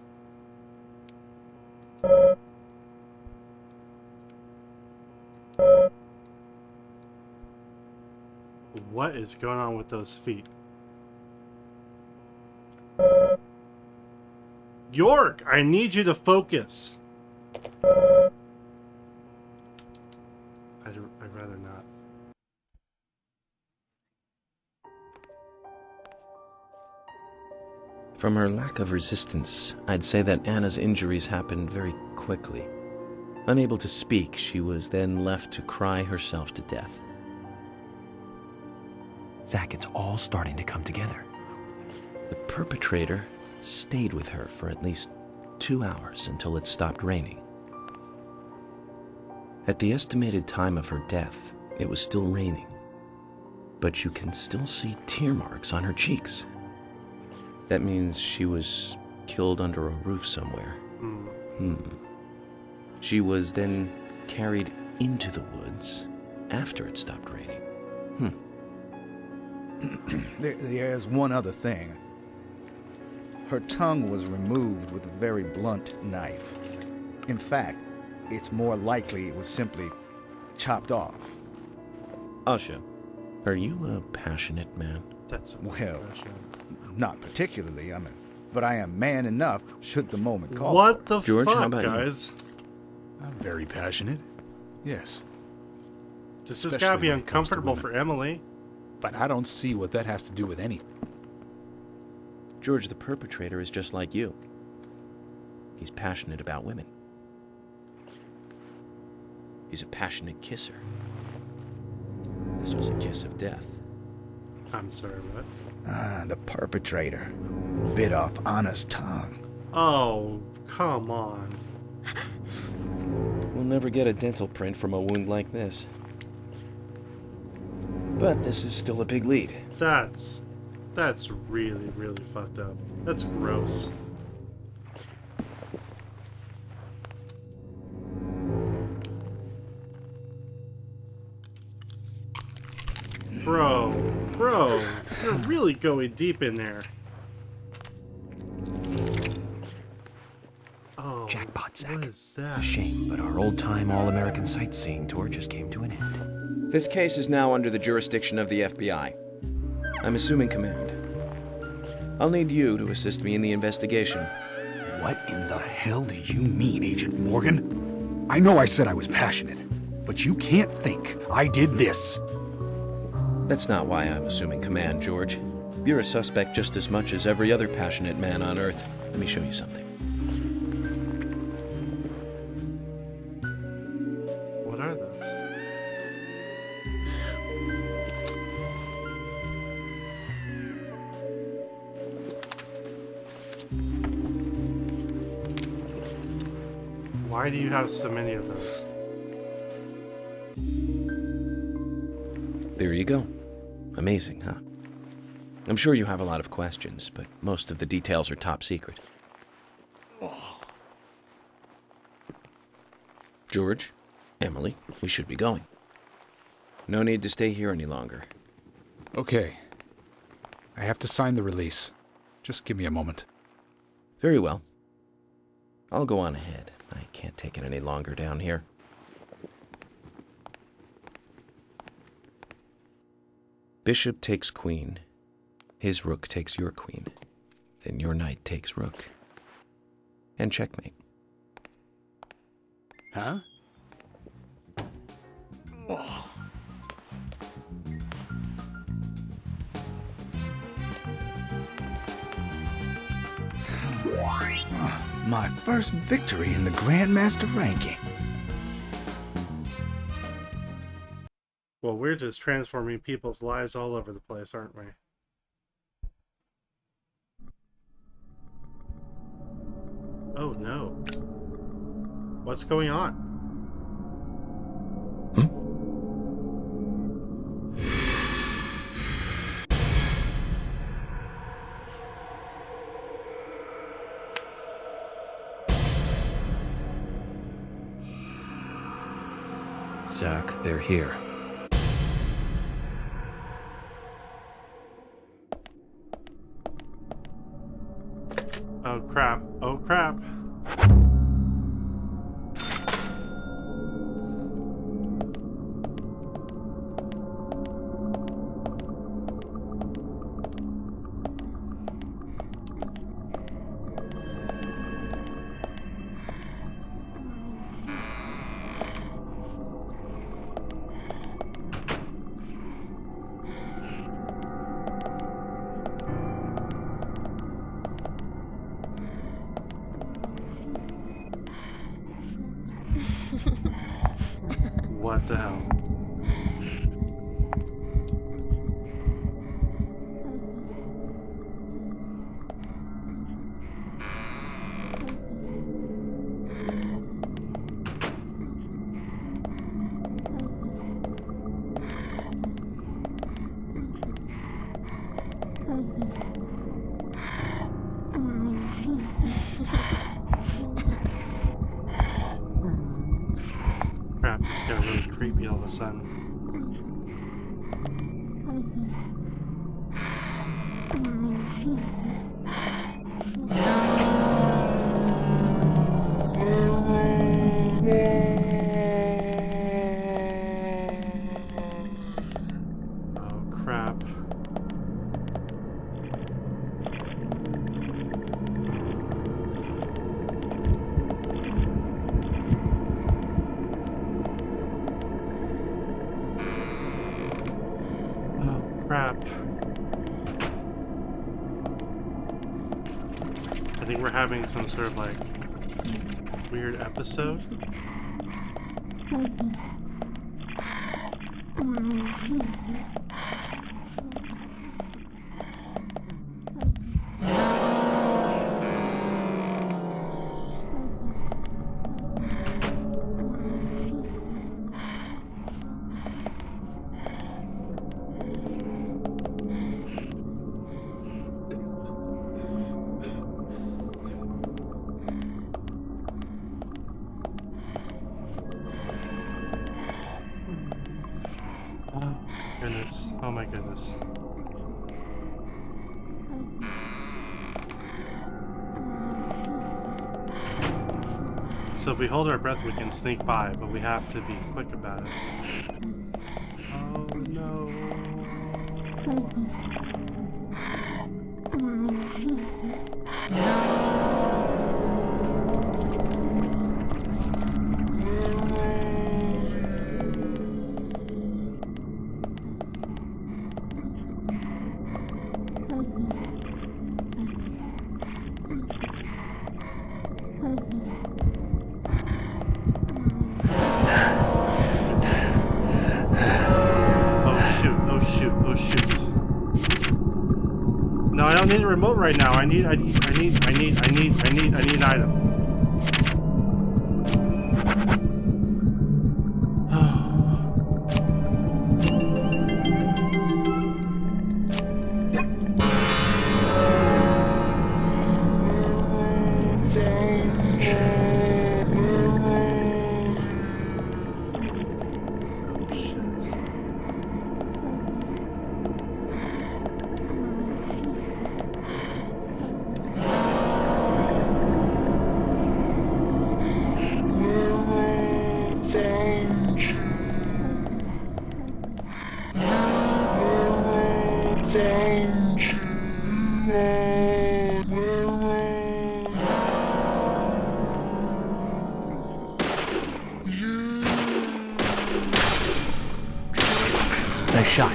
What is going on with those feet? York, I need you to focus. I'd rather not. From her lack of resistance, I'd say that Anna's injuries happened very quickly. Unable to speak, she was then left to cry herself to death. Zach, it's all starting to come together. The perpetrator stayed with her for at least 2 hours until it stopped raining. At the estimated time of her death, it was still raining, but you can still see tear marks on her cheeks. That means she was killed under a roof somewhere. She was then carried into the woods after it stopped raining. There's one other thing. Her tongue was removed with a very blunt knife. In fact, it's more likely it was simply chopped off. Asha, are you a passionate man? That's a Well, question. not particularly, but I am man enough should the moment call. What the George, how fuck, about you? guys? I'm very passionate. Yes. This has Especially gotta be when it comes to uncomfortable for women. Emily. But I don't see what that has to do with anything. George, the perpetrator, is just like you. He's passionate about women. He's a passionate kisser. This was a kiss of death. I'm sorry, what? The perpetrator bit off Anna's tongue. Oh, come on. We'll never get a dental print from a wound like this. But this is still a big lead. That's really, really fucked up. That's gross. Bro, you're really going deep in there. Oh, Jackpot, Zach. what is that? A shame, but our old-time all-American sightseeing tour just came to an end. This case is now under the jurisdiction of the FBI. I'm assuming command. I'll need you to assist me in the investigation. What in the hell do you mean, Agent Morgan? I know I said I was passionate, but you can't think I did this. That's not why I'm assuming command, George. You're a suspect just as much as every other passionate man on Earth. Let me show you something. What are those? Why do you have so many of those? There you go. Amazing, huh? I'm sure you have a lot of questions, but most of the details are top secret. George, Emily, we should be going. No need to stay here any longer. Okay. I have to sign the release. Just give me a moment. Very well. I'll go on ahead. I can't take it any longer down here. Bishop takes queen. His rook takes your queen. Then your knight takes rook. And checkmate. Huh? My first victory in the Grandmaster ranking. Well, we're just transforming people's lives all over the place, aren't we? Oh no. What's going on? Zach, they're here. Oh crap. Oh crap. What the hell? Crap, this got really creepy all of a sudden. Oh crap. Crap. I think we're having some sort of like weird episode. Oh goodness. Oh my goodness. So if we hold our breath, we can sneak by, but we have to be quick about it. Oh no. Oh shoot. No, I don't need a remote right now. I need an item. Nice shot.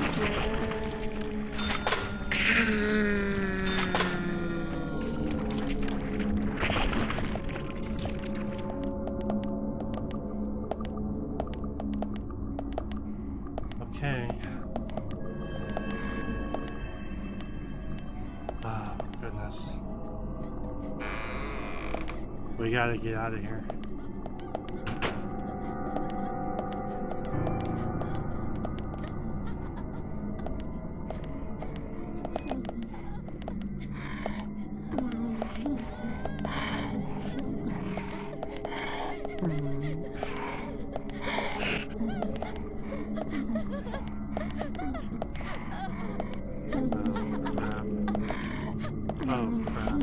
Okay. Oh, goodness. We gotta get out of here. Oh, crap.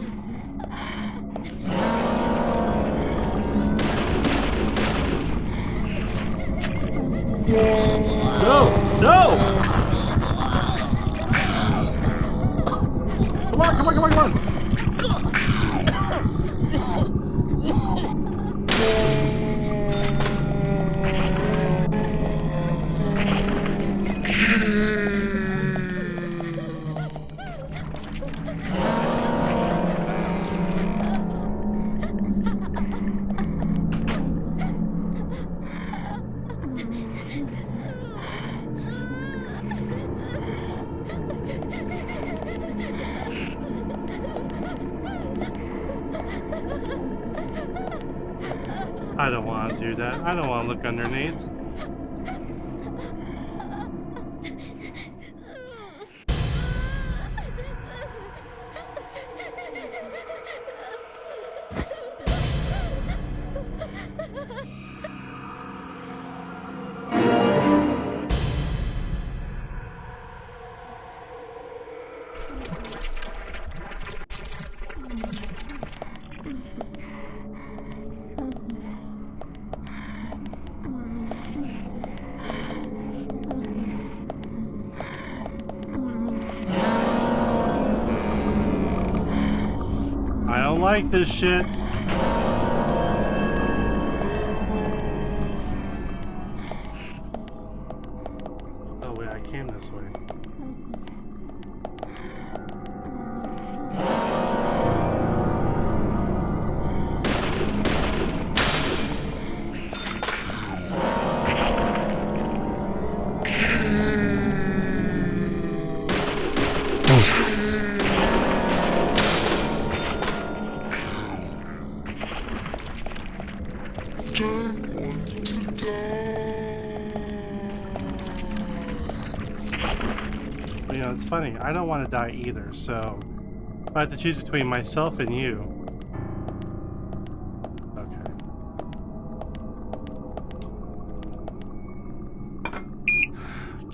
No! No! Come on, come on, come on, come on! I don't want to do that. I don't want to look underneath. I don't like this shit. Oh wait, I came this way. But, you know, it's funny. I don't want to die either, so if I have to choose between myself and you. Okay.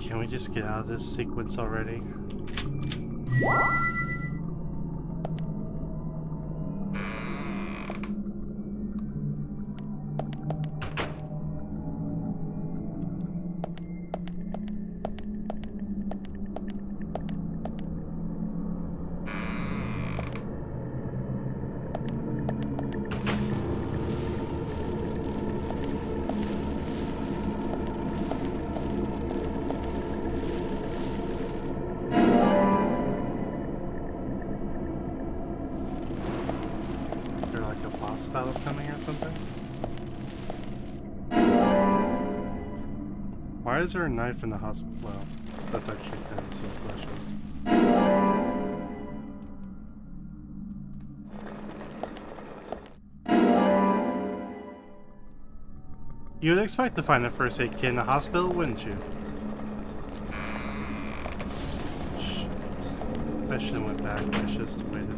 Can we just get out of this sequence already? Battle coming or something? Why is there a knife in the hospital? Well, that's actually kind of a silly question. You would expect to find a first aid kit in a hospital, wouldn't you? Shit. I should have went back. I should have just waited.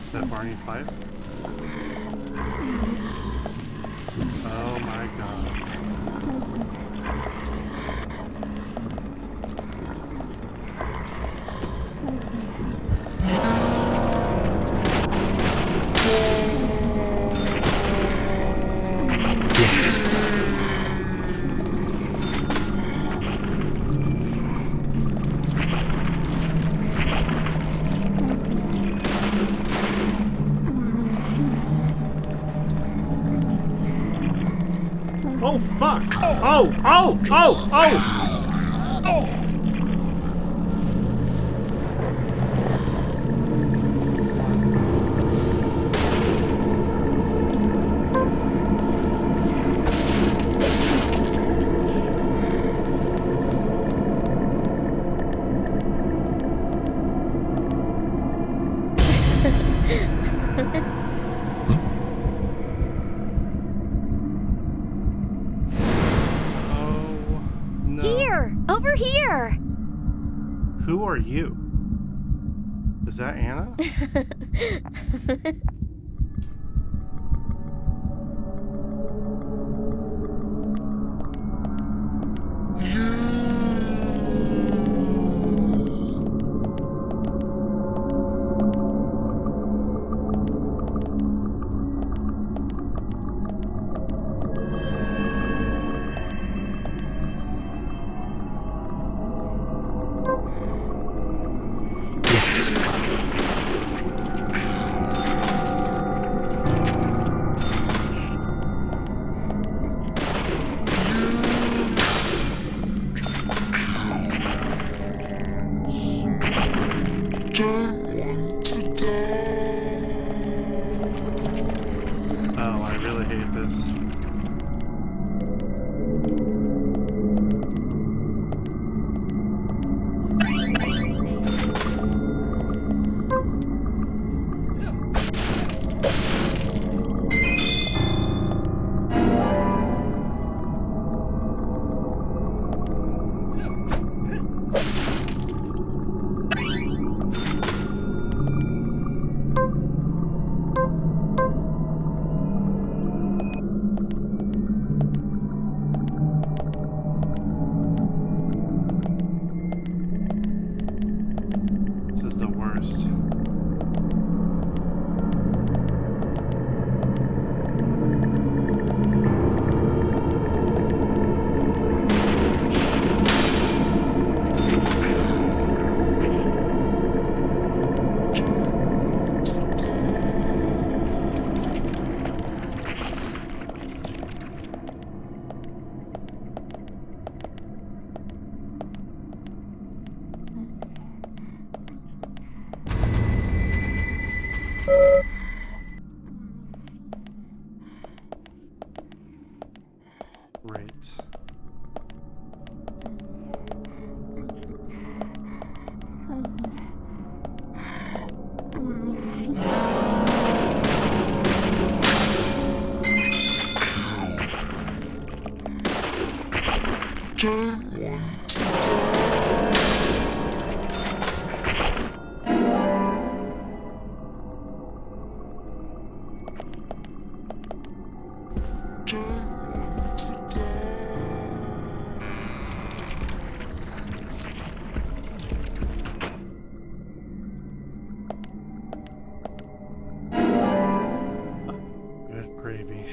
Is that Barney Fife? Oh my god. Oh fuck! Oh! Oh! Oh! Oh! Oh! Over here! Who are you? Is that Anna? Oh, I really hate this. This is the worst. Right. Good gravy.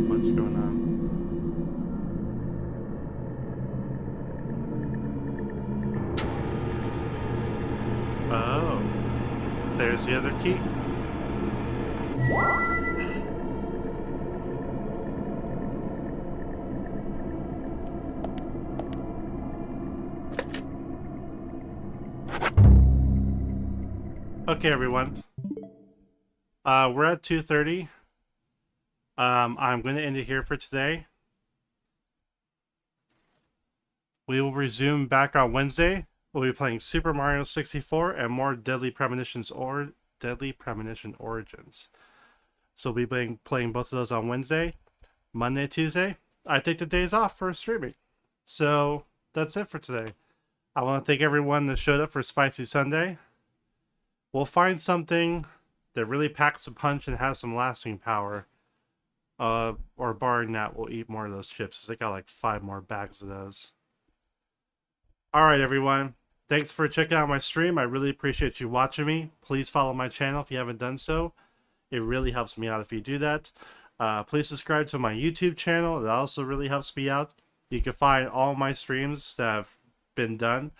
What's going on? Oh, there's the other key. Okay, everyone. We're at 2:30. I'm going to end it here for today. We will resume back on Wednesday. We'll be playing Super Mario 64 and more Deadly Premonition Origins. So we'll be playing both of those on Wednesday. Monday, Tuesday, I take the days off for streaming. So that's it for today. I want to thank everyone that showed up for Spicy Sunday. We'll find something that really packs a punch and has some lasting power. Or barring that, we'll eat more of those chips. I got like 5 more bags of those. Alright, everyone. Thanks for checking out my stream. I really appreciate you watching me. Please follow my channel if you haven't done so. It really helps me out if you do that. Please subscribe to my YouTube channel. It also really helps me out. You can find all my streams that have been done,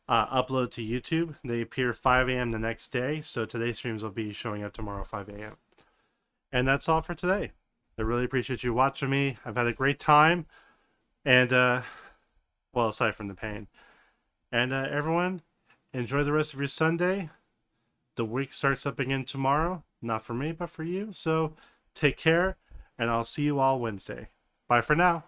upload to YouTube. They appear 5 a.m. the next day, so today's streams will be showing up tomorrow 5 a.m. And that's all for today. I really appreciate you watching me. I've had a great time, and well, aside from the pain. And everyone, enjoy the rest of your Sunday. The week starts up again tomorrow. Not for me, but for you. So take care, and I'll see you all Wednesday. Bye for now.